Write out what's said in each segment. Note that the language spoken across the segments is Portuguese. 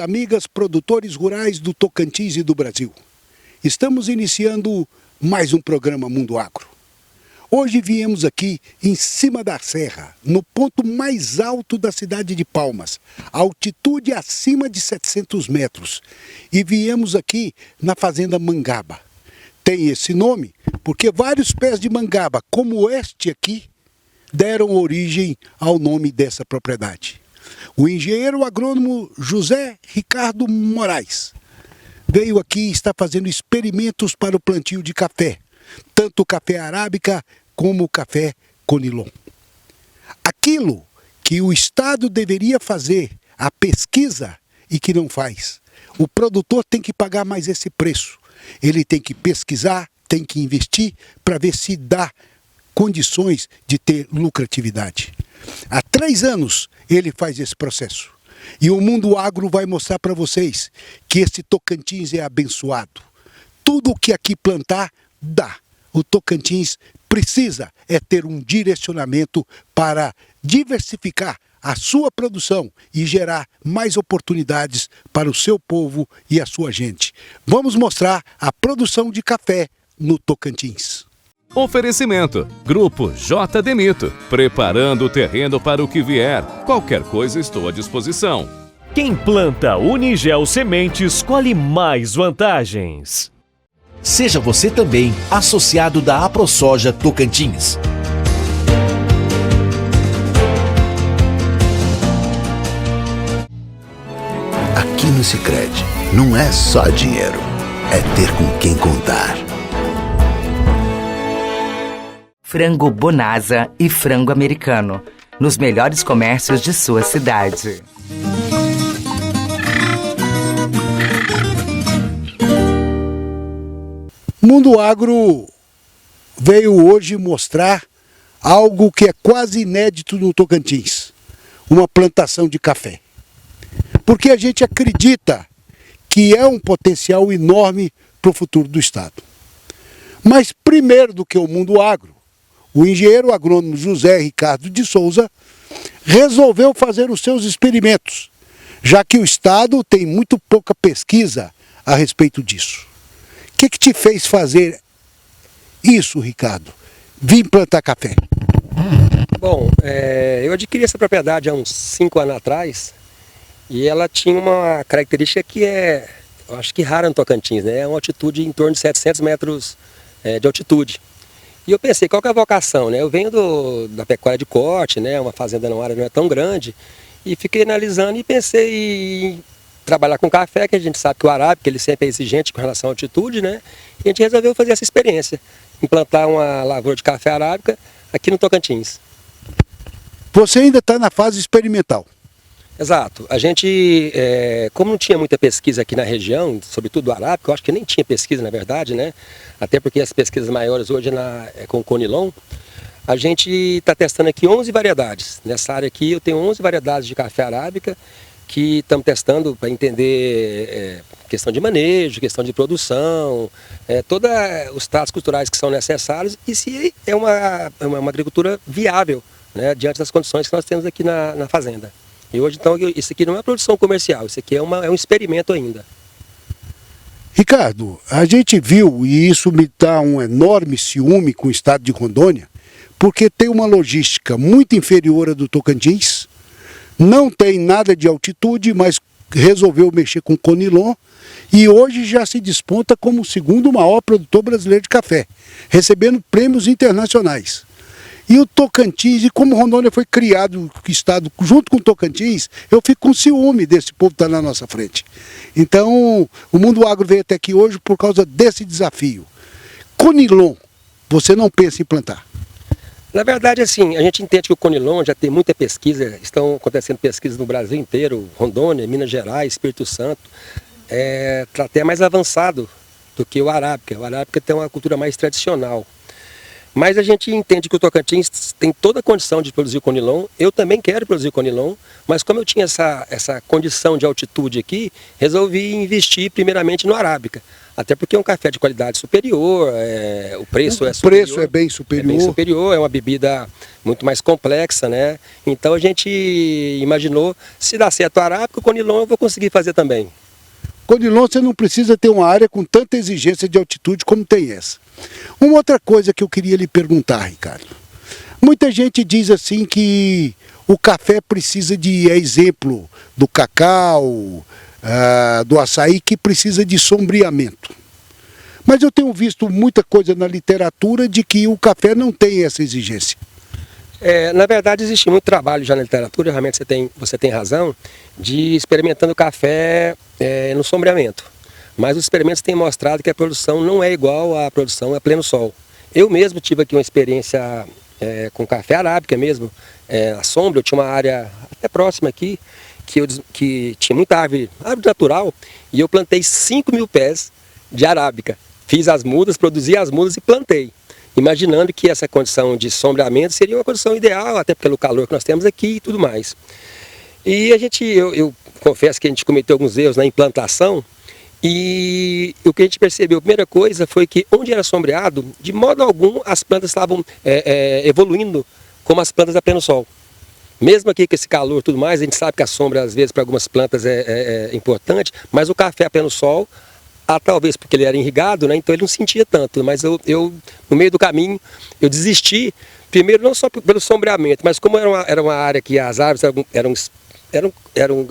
amigas, produtores rurais do Tocantins e do Brasil. Estamos iniciando mais um programa Mundo Agro. Hoje viemos aqui em cima da serra, no ponto mais alto da cidade de Palmas, altitude acima de 700 metros. E viemos aqui na fazenda Mangaba. Tem esse nome porque vários pés de mangaba, como este aqui, deram origem ao nome dessa propriedade. O engenheiro agrônomo José Ricardo Moraes veio aqui e está fazendo experimentos para o plantio de café, tanto o café arábica como o café conilon. Aquilo que o Estado deveria fazer, a pesquisa, e que não faz. O produtor tem que pagar mais esse preço. Ele tem que pesquisar, tem que investir para ver se dá condições de ter lucratividade. Há 3 anos ele faz esse processo. E o Mundo Agro vai mostrar para vocês que esse Tocantins é abençoado. Tudo o que aqui plantar, dá. O Tocantins precisa ter um direcionamento para diversificar a sua produção e gerar mais oportunidades para o seu povo e a sua gente. Vamos mostrar a produção de café no Tocantins. Oferecimento: Grupo J. Demito, preparando o terreno para o que vier. Qualquer coisa estou à disposição. Quem planta Unigel Sementes colhe mais vantagens. Seja você também associado da AproSoja Tocantins. Aqui no Sicredi não é só dinheiro, é ter com quem contar. Frango Bonasa e frango americano, nos melhores comércios de sua cidade. Mundo Agro veio hoje mostrar algo que é quase inédito no Tocantins, uma plantação de café. Porque a gente acredita que é um potencial enorme para o futuro do Estado. Mas primeiro do que o Mundo Agro, o engenheiro agrônomo José Ricardo de Souza resolveu fazer os seus experimentos, já que o Estado tem muito pouca pesquisa a respeito disso. O que te fez fazer isso, Ricardo? Vir plantar café? Bom, eu adquiri essa propriedade há uns 5 anos atrás e ela tinha uma característica que eu acho que rara no Tocantins, né? É uma altitude em torno de 700 metros de altitude. E eu pensei, qual que é a vocação, né? Eu venho da pecuária de corte, né? Uma fazenda na área não é tão grande, e fiquei analisando e pensei em trabalhar com café, que a gente sabe que o arábica ele sempre é exigente com relação à altitude, né? E a gente resolveu fazer essa experiência, implantar uma lavoura de café arábica aqui no Tocantins. Você ainda está na fase experimental. Exato. A gente, como não tinha muita pesquisa aqui na região, sobretudo o arábica, eu acho que nem tinha pesquisa na verdade, né? Até porque as pesquisas maiores hoje é com o conilon. A gente está testando aqui 11 variedades. Nessa área aqui eu tenho 11 variedades de café arábica que estamos testando para entender questão de manejo, questão de produção, todos os tratos culturais que são necessários e se é uma agricultura viável, né, diante das condições que nós temos aqui na fazenda. E hoje, então, isso aqui não é produção comercial, isso aqui é um experimento ainda. Ricardo, a gente viu, e isso me dá um enorme ciúme com o estado de Rondônia, porque tem uma logística muito inferior à do Tocantins, não tem nada de altitude, mas resolveu mexer com conilon e hoje já se desponta como o segundo maior produtor brasileiro de café, recebendo prêmios internacionais. E o Tocantins, e como Rondônia foi criado, o estado junto com o Tocantins, eu fico com ciúme desse povo que está na nossa frente. Então, o Mundo Agro veio até aqui hoje por causa desse desafio. Conilon, você não pensa em plantar? Na verdade, assim, a gente entende que o conilon já tem muita pesquisa, estão acontecendo pesquisas no Brasil inteiro, Rondônia, Minas Gerais, Espírito Santo, está até mais avançado do que o arábica. O arábica tem uma cultura mais tradicional. Mas a gente entende que o Tocantins tem toda a condição de produzir Conilon. Eu também quero produzir Conilon, mas como eu tinha essa condição de altitude aqui, resolvi investir primeiramente no Arábica. Até porque é um café de qualidade superior, o preço é superior. O preço é bem superior. É bem superior, é uma bebida muito mais complexa, né? Então a gente imaginou, se dá certo o Arábica, o Conilon eu vou conseguir fazer também. Conilon você não precisa ter uma área com tanta exigência de altitude como tem essa. Uma outra coisa que eu queria lhe perguntar, Ricardo. Muita gente diz assim que o café precisa de, exemplo, do cacau, do açaí, que precisa de sombreamento. Mas eu tenho visto muita coisa na literatura de que o café não tem essa exigência. Na verdade, existe muito trabalho já na literatura, realmente você tem razão, de experimentando o café no sombreamento. Mas os experimentos têm mostrado que a produção não é igual à produção a pleno sol. Eu mesmo tive aqui uma experiência com café arábica mesmo, à sombra. Eu tinha uma área até próxima aqui, que tinha muita árvore natural, e eu plantei 5.000 pés de arábica. Fiz as mudas, produzi as mudas e plantei, imaginando que essa condição de sombreamento seria uma condição ideal, até pelo calor que nós temos aqui e tudo mais. E eu confesso que a gente cometeu alguns erros na implantação, e o que a gente percebeu, a primeira coisa foi que onde era sombreado, de modo algum as plantas estavam evoluindo como as plantas a pleno sol. Mesmo aqui com esse calor e tudo mais, a gente sabe que a sombra às vezes para algumas plantas é importante, mas o café a pleno sol, talvez porque ele era irrigado, né, então ele não sentia tanto. Mas eu no meio do caminho, eu desisti, primeiro não só pelo sombreamento, mas como era uma área que as árvores eram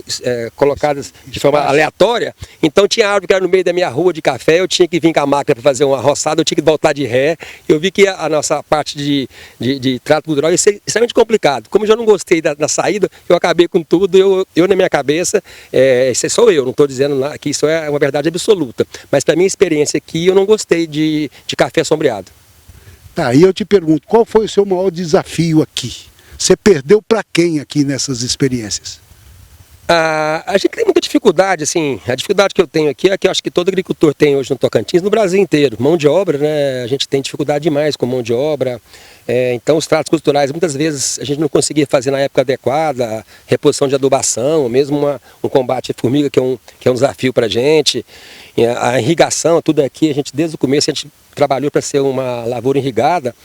colocadas de forma aleatória, então tinha árvore que era no meio da minha rua de café, eu tinha que vir com a máquina para fazer uma roçada, eu tinha que voltar de ré. Eu vi que a nossa parte de trato cultural ia ser extremamente complicado. Como eu já não gostei da saída, eu acabei com tudo. Eu na minha cabeça, isso sou eu, não estou dizendo que isso é uma verdade absoluta, mas para minha experiência aqui, eu não gostei de café sombreado. Tá, e eu te pergunto, qual foi o seu maior desafio aqui? Você perdeu para quem aqui nessas experiências? A gente tem muita dificuldade, assim, a dificuldade que eu tenho aqui é que eu acho que todo agricultor tem hoje no Tocantins, no Brasil inteiro. Mão de obra, né? A gente tem dificuldade demais com mão de obra, então os tratos culturais muitas vezes a gente não conseguia fazer na época adequada, reposição de adubação, ou mesmo um combate à formiga que é um desafio para a gente. A irrigação, tudo aqui, a gente desde o começo a gente trabalhou para ser uma lavoura irrigada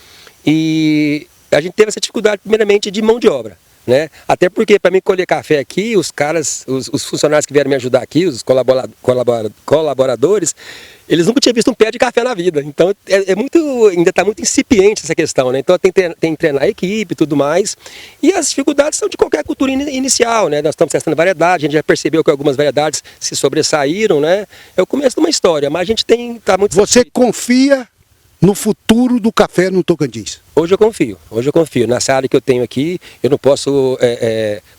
e a gente teve essa dificuldade primeiramente de mão de obra. Né? Até porque para mim colher café aqui, os funcionários que vieram me ajudar aqui, os colaboradores, eles nunca tinham visto um pé de café na vida. Então ainda está muito incipiente essa questão, né? Então tem que treinar a equipe e tudo mais. E as dificuldades são de qualquer cultura inicial, né? Nós estamos testando variedade, a gente já percebeu que algumas variedades se sobressaíram, né? É o começo de uma história, mas a gente está muito... Você confia no futuro do café no Tocantins? Hoje eu confio. Nessa área que eu tenho aqui, eu não posso,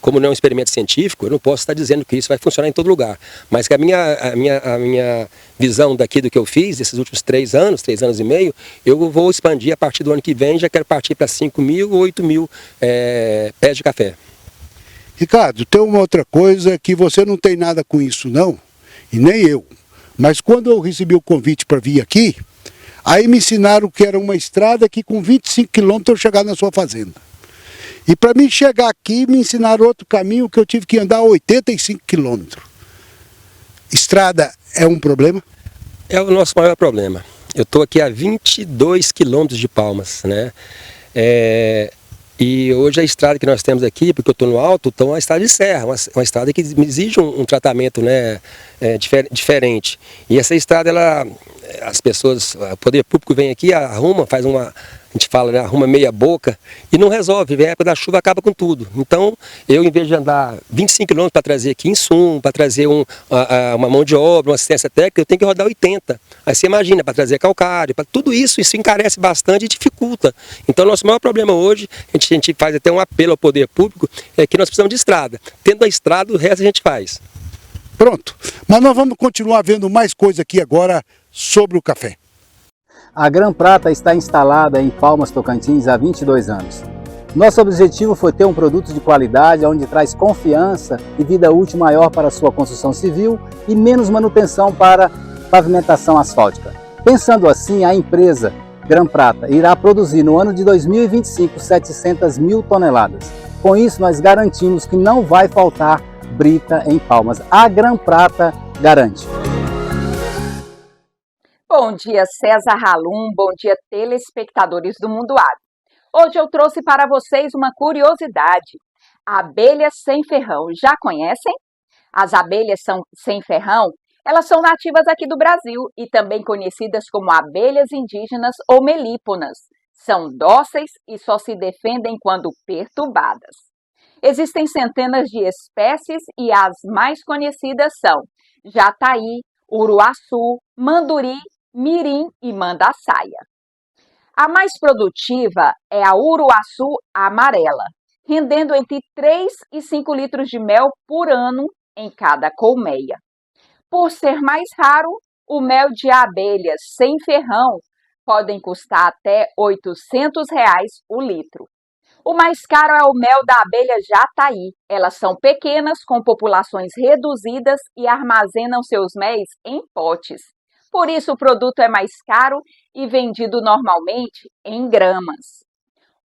como não é um experimento científico, eu não posso estar dizendo que isso vai funcionar em todo lugar. Mas que a minha visão daqui do que eu fiz, esses últimos 3 anos e meio, eu vou expandir a partir do ano que vem, já quero partir para 5.000 ou 8.000 pés de café. Ricardo, tem uma outra coisa que você não tem nada com isso não, e nem eu. Mas quando eu recebi o convite para vir aqui, aí me ensinaram que era uma estrada que com 25 quilômetros eu chegar na sua fazenda. E para mim chegar aqui, me ensinaram outro caminho que eu tive que andar 85 quilômetros. Estrada é um problema? É o nosso maior problema. Eu estou aqui a 22 quilômetros de Palmas, né? E hoje a estrada que nós temos aqui, porque eu estou no alto, então é uma estrada de serra, uma estrada que exige um tratamento, né, diferente. E essa estrada, as pessoas, o poder público vem aqui, arruma, faz a gente fala, né, arruma meia boca e não resolve, vem a época da chuva, acaba com tudo. Então, eu em vez de andar 25 km para trazer aqui insumo, para trazer uma mão de obra, uma assistência técnica, eu tenho que rodar 80. Aí você imagina, para trazer calcário, para tudo isso encarece bastante e dificulta. Então, nosso maior problema hoje, a gente faz até um apelo ao poder público, é que nós precisamos de estrada. Tendo a estrada, o resto a gente faz. Pronto, mas nós vamos continuar vendo mais coisa aqui agora sobre o café. A Gran Prata está instalada em Palmas, Tocantins há 22 anos. Nosso objetivo foi ter um produto de qualidade onde traz confiança e vida útil maior para a sua construção civil e menos manutenção para pavimentação asfáltica. Pensando assim, a empresa Grã Prata irá produzir no ano de 2025 700 mil toneladas. Com isso, nós garantimos que não vai faltar brita em Palmas. A Grã Prata garante. Bom dia, César Halum. Bom dia, telespectadores do Mundo Agro. Hoje eu trouxe para vocês uma curiosidade. Abelhas sem ferrão. Já conhecem? As abelhas sem ferrão, elas são nativas aqui do Brasil e também conhecidas como abelhas indígenas ou melíponas. São dóceis e só se defendem quando perturbadas. Existem centenas de espécies e as mais conhecidas são jataí, uruaçu, manduri, mirim e mandaçaia. A mais produtiva é a uruaçu amarela, rendendo entre 3 e 5 litros de mel por ano em cada colmeia. Por ser mais raro, o mel de abelhas sem ferrão podem custar até R$ 800 o litro. O mais caro é o mel da abelha jataí. Elas são pequenas, com populações reduzidas e armazenam seus méis em potes. Por isso, o produto é mais caro e vendido normalmente em gramas.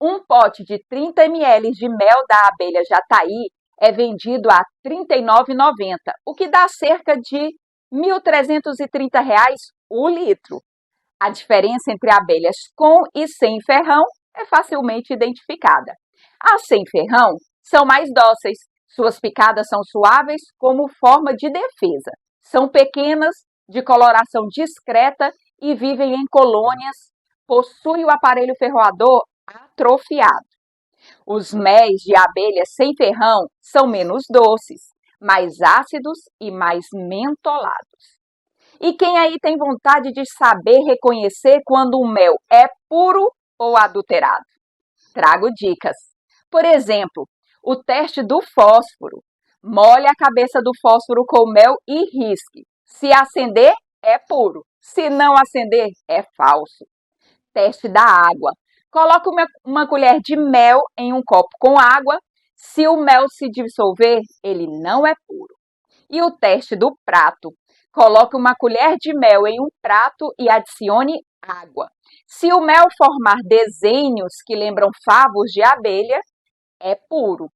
Um pote de 30 ml de mel da abelha jataí é vendido a R$ 39,90, o que dá cerca de R$ 1.330 o litro. A diferença entre abelhas com e sem ferrão é facilmente identificada. As sem ferrão são mais dóceis, suas picadas são suaves como forma de defesa. São pequenas, de coloração discreta e vivem em colônias, possuem o aparelho ferroador atrofiado. Os méis de abelhas sem ferrão são menos doces, mais ácidos e mais mentolados. E quem aí tem vontade de saber reconhecer quando o mel é puro ou adulterado? Trago dicas. Por exemplo, o teste do fósforo. Molhe a cabeça do fósforo com mel e risque. Se acender, é puro. Se não acender, é falso. Teste da água. Coloque uma colher de mel em um copo com água. Se o mel se dissolver, ele não é puro. E o teste do prato. Coloque uma colher de mel em um prato e adicione água. Se o mel formar desenhos que lembram favos de abelha, é puro.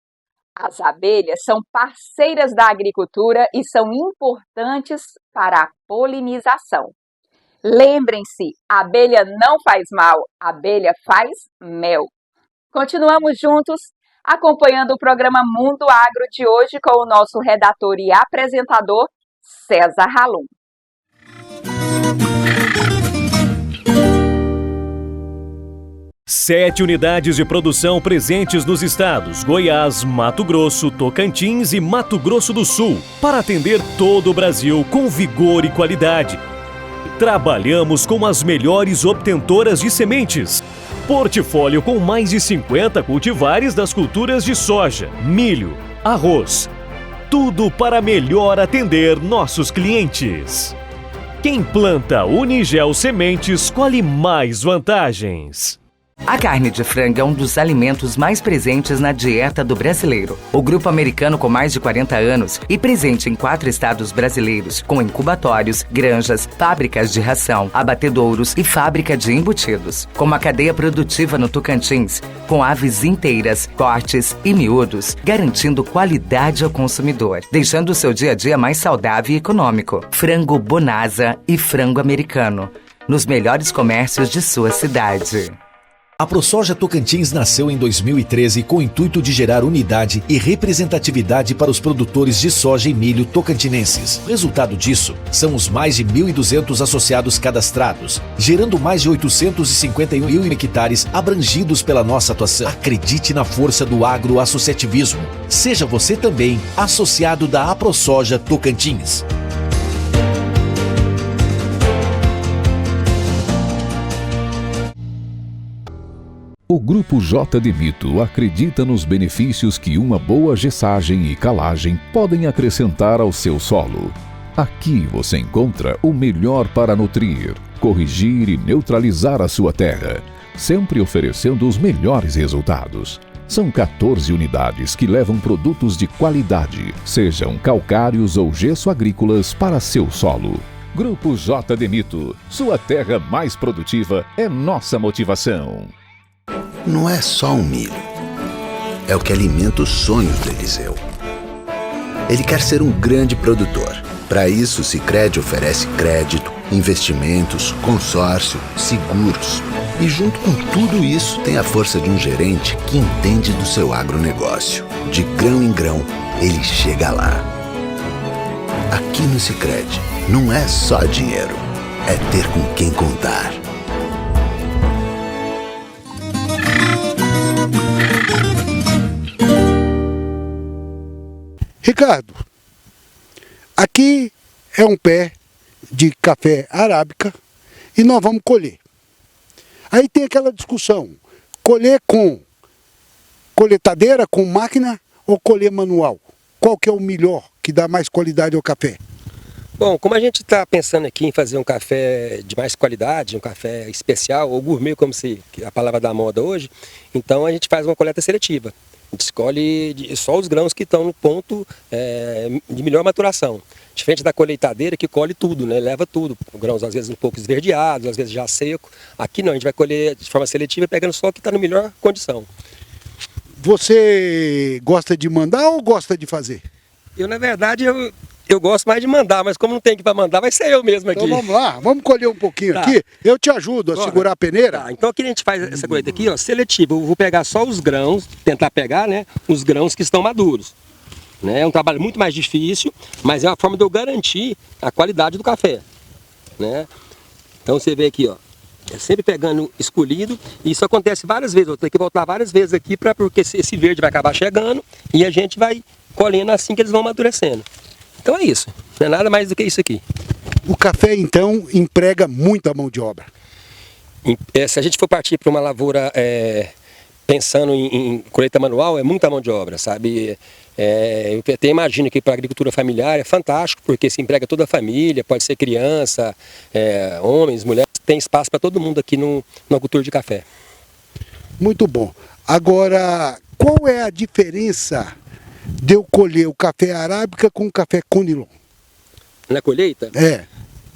As abelhas são parceiras da agricultura e são importantes para a polinização. Lembrem-se, a abelha não faz mal, a abelha faz mel. Continuamos juntos, acompanhando o programa Mundo Agro de hoje com o nosso redator e apresentador, César Halum. Sete unidades de produção presentes nos estados Goiás, Mato Grosso, Tocantins e Mato Grosso do Sul, para atender todo o Brasil com vigor e qualidade. Trabalhamos com as melhores obtentoras de sementes. Portfólio com mais de 50 cultivares das culturas de soja, milho, arroz. Tudo para melhor atender nossos clientes. Quem planta Unigel Sementes colhe mais vantagens. A carne de frango é um dos alimentos mais presentes na dieta do brasileiro. O grupo americano, com mais de 40 anos e presente em 4 estados brasileiros, com incubatórios, granjas, fábricas de ração, abatedouros e fábrica de embutidos. Com uma cadeia produtiva no Tocantins, com aves inteiras, cortes e miúdos, garantindo qualidade ao consumidor, deixando o seu dia a dia mais saudável e econômico. Frango Bonasa e frango americano, nos melhores comércios de sua cidade. A ProSoja Tocantins nasceu em 2013 com o intuito de gerar unidade e representatividade para os produtores de soja e milho tocantinenses. O resultado disso são os mais de 1.200 associados cadastrados, gerando mais de 851 mil hectares abrangidos pela nossa atuação. Acredite na força do agroassociativismo. Seja você também associado da ProSoja Tocantins. O Grupo J de Mito acredita nos benefícios que uma boa gessagem e calagem podem acrescentar ao seu solo. Aqui você encontra o melhor para nutrir, corrigir e neutralizar a sua terra, sempre oferecendo os melhores resultados. São 14 unidades que levam produtos de qualidade, sejam calcários ou gesso agrícolas, para seu solo. Grupo J de Mito. Sua terra mais produtiva é nossa motivação. Não é só um milho. É o que alimenta os sonhos do Eliseu. Ele quer ser um grande produtor. Para isso, o Sicredi oferece crédito, investimentos, consórcio, seguros. E junto com tudo isso, tem a força de um gerente que entende do seu agronegócio. De grão em grão, ele chega lá. Aqui no Sicredi, não é só dinheiro, é ter com quem contar. Ricardo, aqui é um pé de café arábica e nós vamos colher. Aí tem aquela discussão, colher com coletadeira, com máquina ou colher manual? Qual que é o melhor, que dá mais qualidade ao café? Bom, como a gente está pensando aqui em fazer um café de mais qualidade, um café especial, ou gourmet, como a palavra da moda hoje, então a gente faz uma coleta seletiva. A gente escolhe só os grãos que estão no ponto de melhor maturação. Diferente da colheitadeira que colhe tudo, né? Leva tudo. Grãos às vezes um pouco esverdeados, às vezes já seco. Aqui não, a gente vai colher de forma seletiva pegando só o que está na melhor condição. Você gosta de mandar ou gosta de fazer? Eu, na verdade, eu gosto mais de mandar, mas como não tem que para mandar, vai ser eu mesmo aqui. Então vamos lá, vamos colher um pouquinho aqui. Eu te ajudo a segurar a peneira. Tá, então aqui a gente faz essa colheita aqui, ó, seletiva. Eu vou pegar só os grãos, tentar pegar, né, os grãos que estão maduros. Né? É um trabalho muito mais difícil, mas é uma forma de eu garantir a qualidade do café. Né? Então você vê aqui, ó, é sempre pegando escolhido, e isso acontece várias vezes. Eu vou ter que voltar várias vezes aqui, porque esse verde vai acabar chegando e a gente vai colhendo assim que eles vão amadurecendo. Então é isso, não é nada mais do que isso aqui. O café, então, emprega muita mão de obra. Se a gente for partir para uma lavoura pensando em colheita manual, é muita mão de obra, sabe? Eu até imagino que para a agricultura familiar é fantástico, porque se emprega toda a família, pode ser criança, homens, mulheres, tem espaço para todo mundo aqui na cultura de café. Muito bom. Agora, qual é a diferença de eu colher o café arábica com o café conilon? Na colheita?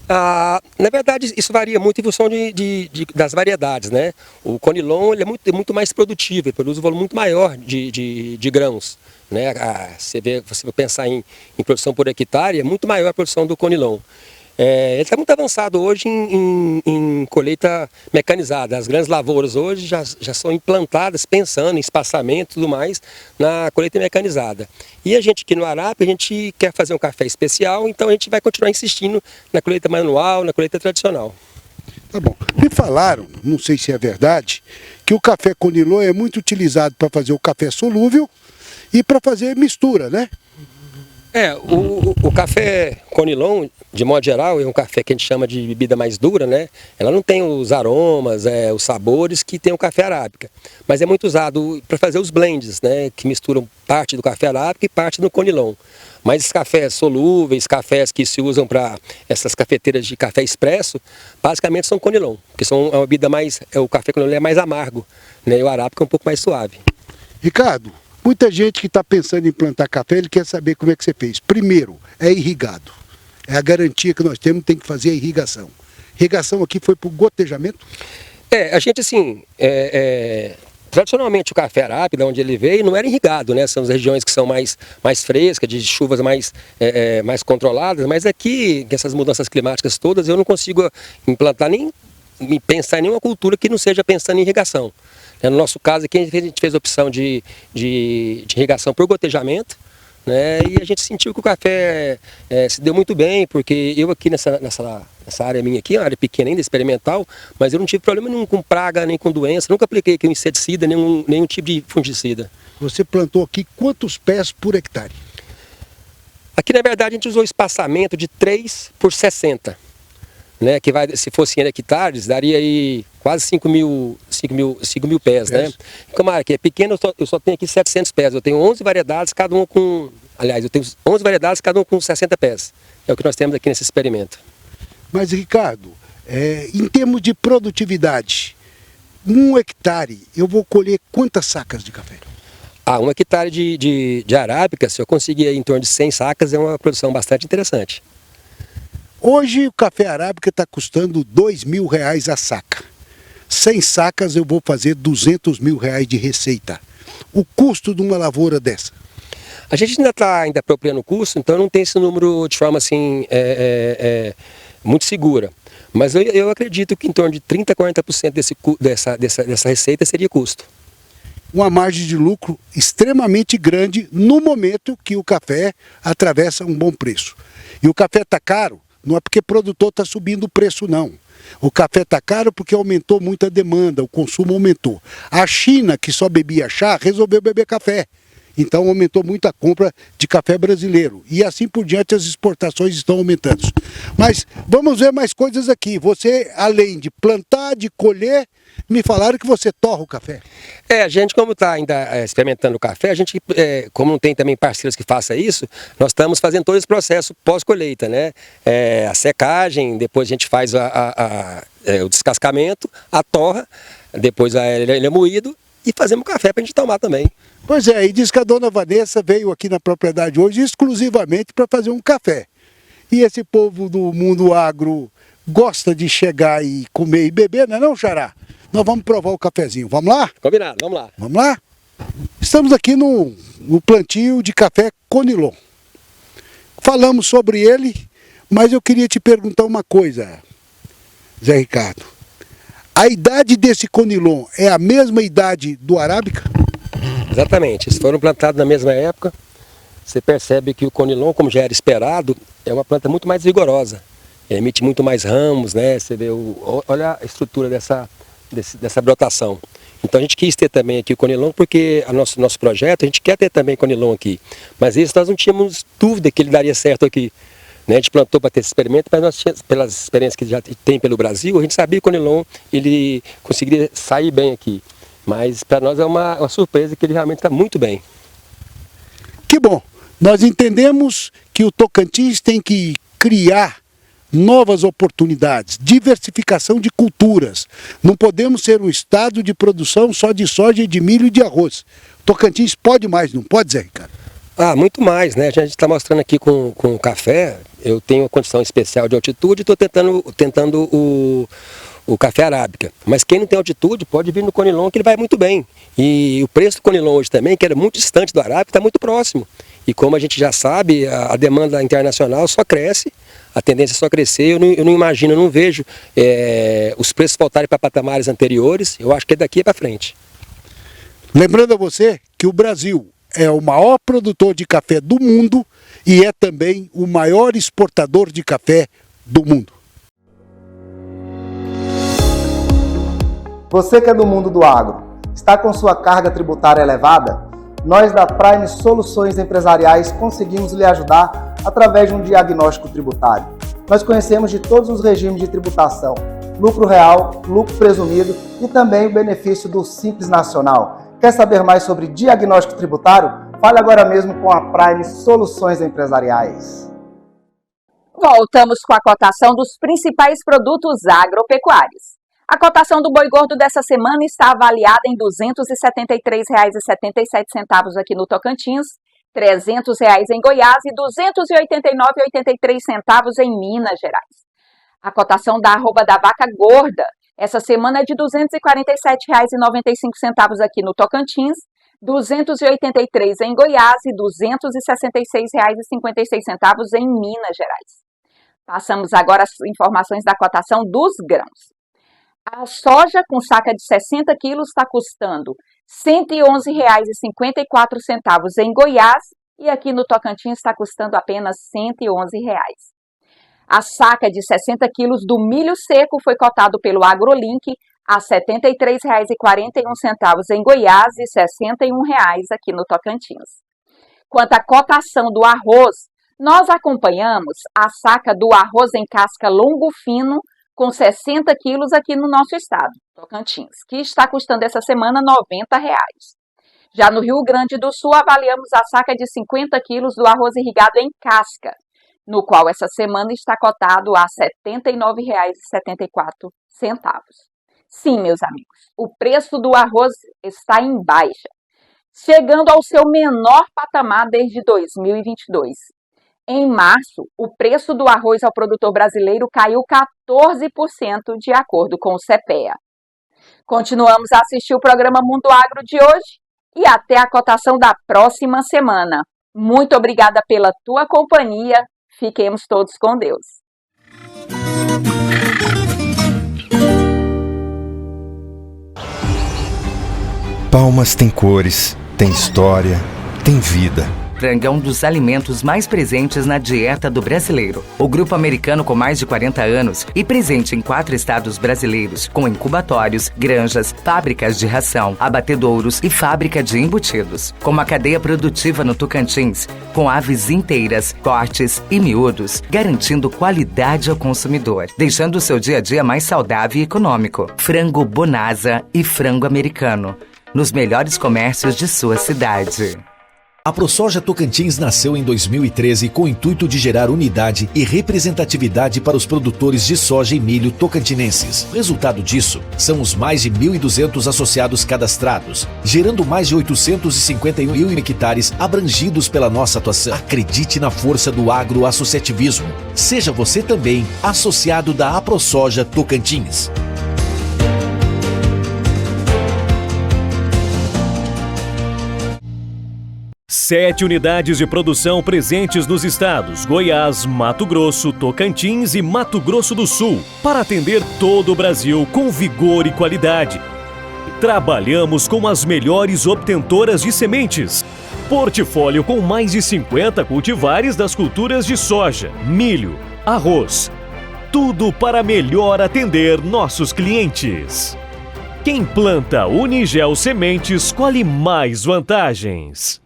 Na verdade, isso varia muito em função das variedades, né? O conilon ele é muito mais produtivo, ele produz um volume muito maior de grãos. Né? Você vai pensar em produção por hectare, é muito maior a produção do conilon. Ele está muito avançado hoje em colheita mecanizada. As grandes lavouras hoje já são implantadas pensando em espaçamento e tudo mais na colheita mecanizada. E a gente aqui no Arábia, a gente quer fazer um café especial, então a gente vai continuar insistindo na colheita manual, na colheita tradicional. Tá bom. Me falaram, não sei se é verdade, que o café conilon é muito utilizado para fazer o café solúvel e para fazer mistura, né? O café conilon, de modo geral, é um café que a gente chama de bebida mais dura, né? Ela não tem os aromas, os sabores que tem o café arábica. Mas é muito usado para fazer os blends, né? Que misturam parte do café arábica e parte do conilon. Mas esses cafés solúveis, cafés que se usam para essas cafeteiras de café expresso, basicamente são conilon. Porque são uma bebida mais, o café conilon é mais amargo, né? E o arábica é um pouco mais suave. Ricardo, muita gente que está pensando em plantar café, ele quer saber como é que você fez. Primeiro, é irrigado. É a garantia que nós temos, tem que fazer a irrigação. Irrigação aqui foi por gotejamento? A gente assim, tradicionalmente o café arábica, onde ele veio, não era irrigado, né? São as regiões que são mais frescas, de chuvas mais controladas, mas aqui, com essas mudanças climáticas todas, eu não consigo implantar pensar em nenhuma cultura que não seja pensando em irrigação. No nosso caso aqui, a gente fez a opção de irrigação por gotejamento, né? E a gente sentiu que o café se deu muito bem, porque eu aqui nessa área minha aqui, uma área pequena ainda, experimental, mas eu não tive problema nenhum com praga, nem com doença, nunca apliquei aqui um inseticida, nenhum tipo de fungicida. Você plantou aqui quantos pés por hectare? Aqui, na verdade, a gente usou espaçamento de 3 por 60. Né, que se fosse em hectares, daria aí quase 5 mil pés, né? Como a área aqui é pequena, eu só tenho aqui 700 pés. Eu tenho 11 variedades, cada uma com... Aliás, eu tenho 11 variedades, cada uma com 60 pés. É o que nós temos aqui nesse experimento. Mas, Ricardo, em termos de produtividade, 1 hectare, eu vou colher quantas sacas de café? 1 hectare de arábica, se eu conseguir em torno de 100 sacas, é uma produção bastante interessante. Hoje o café arábica está custando R$ 2.000 a saca. 100 sacas eu vou fazer R$ 200.000 de receita. O custo de uma lavoura dessa? A gente ainda está apropriando o custo, então não tem esse número de forma assim muito segura. Mas eu acredito que em torno de 30% a 40% dessa receita seria custo. Uma margem de lucro extremamente grande no momento que o café atravessa um bom preço. E o café está caro, não é porque o produtor está subindo o preço, não. O café está caro porque aumentou muito a demanda, o consumo aumentou. A China, que só bebia chá, resolveu beber café. Então aumentou muito a compra de café brasileiro. E assim por diante as exportações estão aumentando. Mas vamos ver mais coisas aqui. Você, além de plantar, de colher, me falaram que você torra o café. A gente como está ainda experimentando o café, a gente, como não tem também parceiros que façam isso, nós estamos fazendo todo esse processo pós-colheita, né? A secagem, depois a gente faz o descascamento, a torra, depois ele é moído e fazemos café para a gente tomar também. Pois é, e diz que a dona Vanessa veio aqui na propriedade hoje exclusivamente para fazer um café. E esse povo do mundo agro gosta de chegar e comer e beber, não é não, Xará? Nós vamos provar o cafezinho, vamos lá? Combinado, vamos lá. Vamos lá? Estamos aqui no plantio de café Conilon. Falamos sobre ele, mas eu queria te perguntar uma coisa, Zé Ricardo. A idade desse Conilon é a mesma idade do arábica? Exatamente, eles foram plantados na mesma época. Você percebe que o Conilon, como já era esperado, é uma planta muito mais vigorosa. Ele emite muito mais ramos, né? Você vê, olha a estrutura dessa brotação. Então a gente quis ter também aqui o Conilon, porque nosso projeto, a gente quer ter também Conilon aqui. Mas isso nós não tínhamos dúvida que ele daria certo aqui. Né? A gente plantou para ter esse experimento, mas nós tínhamos, pelas experiências que já tem pelo Brasil, a gente sabia que o Conilon ele conseguiria sair bem aqui. Mas para nós é uma surpresa que ele realmente está muito bem. Que bom! Nós entendemos que o Tocantins tem que criar novas oportunidades, diversificação de culturas. Não podemos ser um estado de produção só de soja, de milho e de arroz. O Tocantins pode mais, não pode, Zé Ricardo? Muito mais, né? A gente está mostrando aqui com o café, eu tenho uma condição especial de altitude e estou tentando o café arábica. Mas quem não tem altitude pode vir no Conilon, que ele vai muito bem. E o preço do Conilon hoje também, que era muito distante do arábica, está muito próximo. E como a gente já sabe, a demanda internacional só cresce, a tendência é só crescer. Eu não imagino, eu não vejo os preços voltarem para patamares anteriores. Eu acho que é daqui para frente. Lembrando a você que o Brasil é o maior produtor de café do mundo e é também o maior exportador de café do mundo. Você que é do mundo do agro, está com sua carga tributária elevada? Nós da Prime Soluções Empresariais conseguimos lhe ajudar através de um diagnóstico tributário. Nós conhecemos de todos os regimes de tributação, lucro real, lucro presumido e também o benefício do Simples Nacional. Quer saber mais sobre diagnóstico tributário? Fale agora mesmo com a Prime Soluções Empresariais. Voltamos com a cotação dos principais produtos agropecuários. A cotação do boi gordo dessa semana está avaliada em R$ 273,77 aqui no Tocantins, R$ 300 em Goiás e R$ 289,83 em Minas Gerais. A cotação da arroba da vaca gorda essa semana é de R$ 247,95 aqui no Tocantins, R$ 283 em Goiás e R$ 266,56 em Minas Gerais. Passamos agora as informações da cotação dos grãos. A soja com saca de 60 quilos está custando R$ 111,54 em Goiás e aqui no Tocantins está custando apenas R$ 111. A saca de 60 quilos do milho seco foi cotado pelo AgroLink a R$ 73,41 em Goiás e R$ 61 aqui no Tocantins. Quanto à cotação do arroz, nós acompanhamos a saca do arroz em casca longo fino com 60 quilos aqui no nosso estado, Tocantins, que está custando essa semana R$ 90. Já no Rio Grande do Sul, avaliamos a saca de 50 quilos do arroz irrigado em casca, no qual essa semana está cotado a R$ 79,74. Sim, meus amigos, o preço do arroz está em baixa, chegando ao seu menor patamar desde 2022. Em março, o preço do arroz ao produtor brasileiro caiu 14% de acordo com o CEPEA. Continuamos a assistir o programa Mundo Agro de hoje e até a cotação da próxima semana. Muito obrigada pela tua companhia. Fiquemos todos com Deus. Palmas tem cores, tem história, tem vida. Frango é um dos alimentos mais presentes na dieta do brasileiro. O grupo americano com mais de 40 anos e presente em 4 estados brasileiros, com incubatórios, granjas, fábricas de ração, abatedouros e fábrica de embutidos. Com uma cadeia produtiva no Tocantins, com aves inteiras, cortes e miúdos, garantindo qualidade ao consumidor, deixando o seu dia a dia mais saudável e econômico. Frango Bonasa e frango americano, nos melhores comércios de sua cidade. A ProSoja Tocantins nasceu em 2013 com o intuito de gerar unidade e representatividade para os produtores de soja e milho tocantinenses. O resultado disso são os mais de 1.200 associados cadastrados, gerando mais de 851 mil hectares abrangidos pela nossa atuação. Acredite na força do agroassociativismo. Seja você também associado da AproSoja Tocantins. Sete unidades de produção presentes nos estados Goiás, Mato Grosso, Tocantins e Mato Grosso do Sul, para atender todo o Brasil com vigor e qualidade. Trabalhamos com as melhores obtentoras de sementes. Portfólio com mais de 50 cultivares das culturas de soja, milho, arroz. Tudo para melhor atender nossos clientes. Quem planta Unigel Sementes colhe mais vantagens.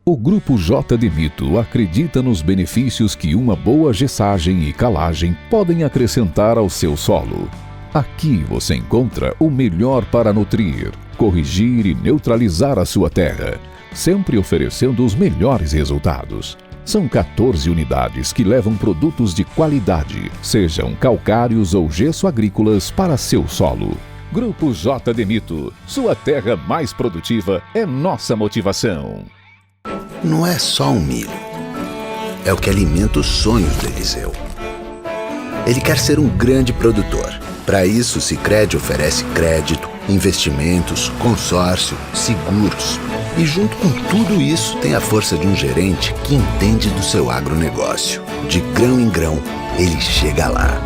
O Grupo J de Mito acredita nos benefícios que uma boa gessagem e calagem podem acrescentar ao seu solo. Aqui você encontra o melhor para nutrir, corrigir e neutralizar a sua terra, sempre oferecendo os melhores resultados. São 14 unidades que levam produtos de qualidade, sejam calcários ou gesso agrícolas para seu solo. Grupo J de Mito, sua terra mais produtiva é nossa motivação. Não é só um milho. É o que alimenta os sonhos do Eliseu. Ele quer ser um grande produtor. Para isso, o Sicredi oferece crédito, investimentos, consórcio, seguros. E junto com tudo isso, tem a força de um gerente que entende do seu agronegócio. De grão em grão, ele chega lá.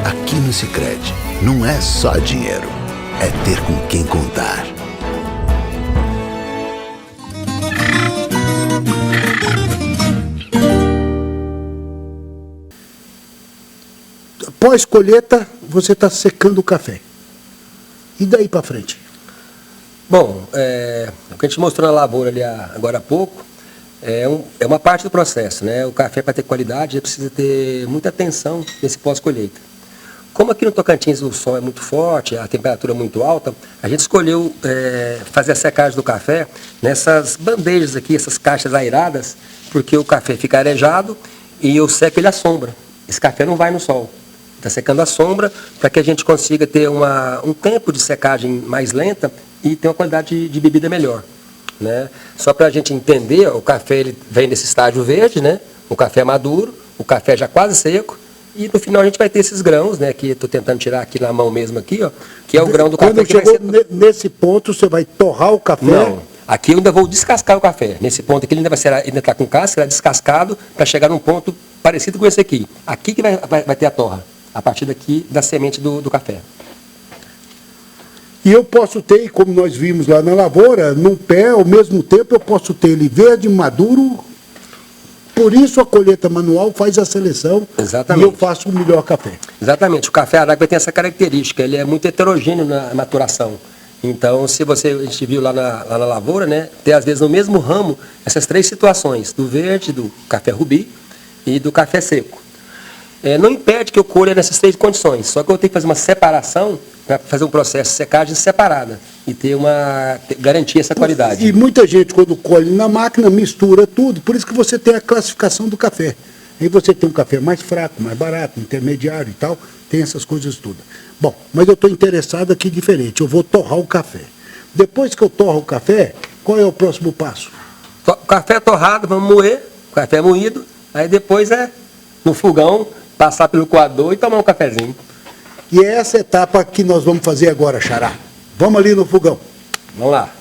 Aqui no Sicredi, não é só dinheiro. É ter com quem contar. Pós-colheita, você está secando o café. E daí para frente? Bom, o que a gente mostrou na lavoura ali agora há pouco é uma parte do processo, né? O café, para ter qualidade, precisa ter muita atenção nesse pós-colheita. Como aqui no Tocantins o sol é muito forte, a temperatura é muito alta, a gente escolheu fazer a secagem do café nessas bandejas aqui, essas caixas aeradas, porque o café fica arejado e eu seco ele à sombra. Esse café não vai no sol. Está secando à sombra para que a gente consiga ter um tempo de secagem mais lenta e ter uma qualidade de bebida melhor, né? Só para a gente entender, o café ele vem nesse estágio verde, né? O café maduro, o café já quase seco, e no final a gente vai ter esses grãos, né? Que estou tentando tirar aqui na mão mesmo, aqui, ó, que é o grão do café. Quando chegou nesse ponto, você vai torrar o café? Não, aqui eu ainda vou descascar o café. Nesse ponto aqui ele ainda está com casca, descascado, para chegar num ponto parecido com esse aqui. Aqui que vai ter a torra. A partir daqui da semente do café. E eu posso ter, como nós vimos lá na lavoura, num pé, ao mesmo tempo eu posso ter ele verde, maduro. Por isso a colheita manual faz a seleção. Exatamente. E eu faço o melhor café. Exatamente. O café arábica tem essa característica, ele é muito heterogêneo na maturação. Então, se a gente viu lá na lavoura, né, tem às vezes no mesmo ramo essas 3 situações, do verde, do café rubi e do café seco. Não impede que eu colha nessas 3 condições, só que eu tenho que fazer uma separação para fazer um processo de secagem separada e garantir essa qualidade. E muita gente, quando colhe na máquina, mistura tudo, por isso que você tem a classificação do café. Aí você tem um café mais fraco, mais barato, intermediário e tal, tem essas coisas todas. Bom, mas eu estou interessado aqui diferente, eu vou torrar o café. Depois que eu torro o café, qual é o próximo passo? O café torrado, vamos moer, café moído, aí depois no fogão, passar pelo coador e tomar um cafezinho. E é essa etapa que nós vamos fazer agora, Xará. Vamos ali no fogão. Vamos lá.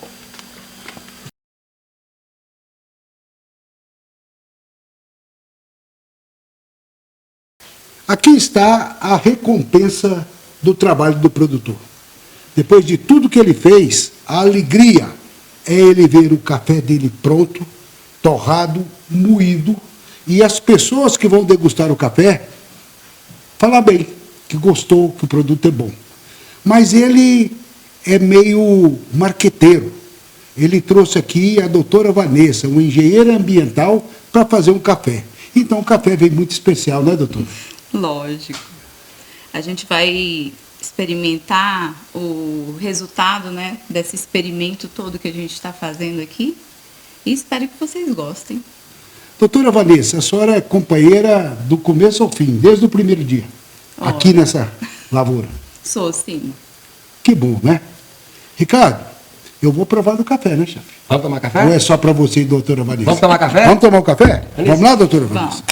Aqui está a recompensa do trabalho do produtor. Depois de tudo que ele fez, a alegria é ele ver o café dele pronto, torrado, moído, e as pessoas que vão degustar o café falar bem, que gostou, que o produto é bom. Mas ele é meio marqueteiro. Ele trouxe aqui a doutora Vanessa, uma engenheira ambiental, para fazer um café. Então o café vem muito especial, né, doutora? Lógico. A gente vai experimentar o resultado, né, desse experimento todo que a gente está fazendo aqui e espero que vocês gostem. Doutora Vanessa, a senhora é companheira do começo ao fim, desde o primeiro dia, aqui nessa lavoura. Sou, sim. Que bom, né? Ricardo, eu vou provar do café, né, chefe? Vamos tomar café? Ou é só para você e doutora Vanessa? Vamos tomar café? Vamos tomar um café? Vanessa. Vamos lá, doutora Vanessa?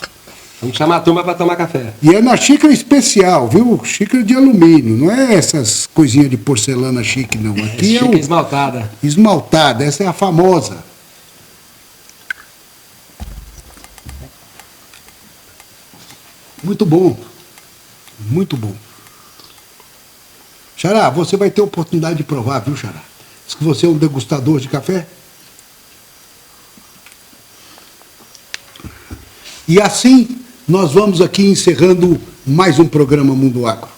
Vamos chamar a turma para tomar café. E é na xícara especial, viu? Xícara de alumínio, não é essas coisinhas de porcelana chique, não. Aqui é xícara esmaltada. Esmaltada, essa é a famosa. Muito bom. Muito bom. Xará, você vai ter oportunidade de provar, viu, Xará? Diz que você é um degustador de café. E assim, nós vamos aqui encerrando mais um programa Mundo Agro.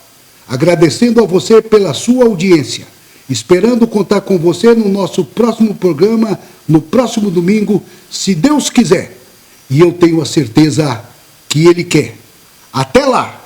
Agradecendo a você pela sua audiência. Esperando contar com você no nosso próximo programa, no próximo domingo, se Deus quiser. E eu tenho a certeza que Ele quer. Até lá!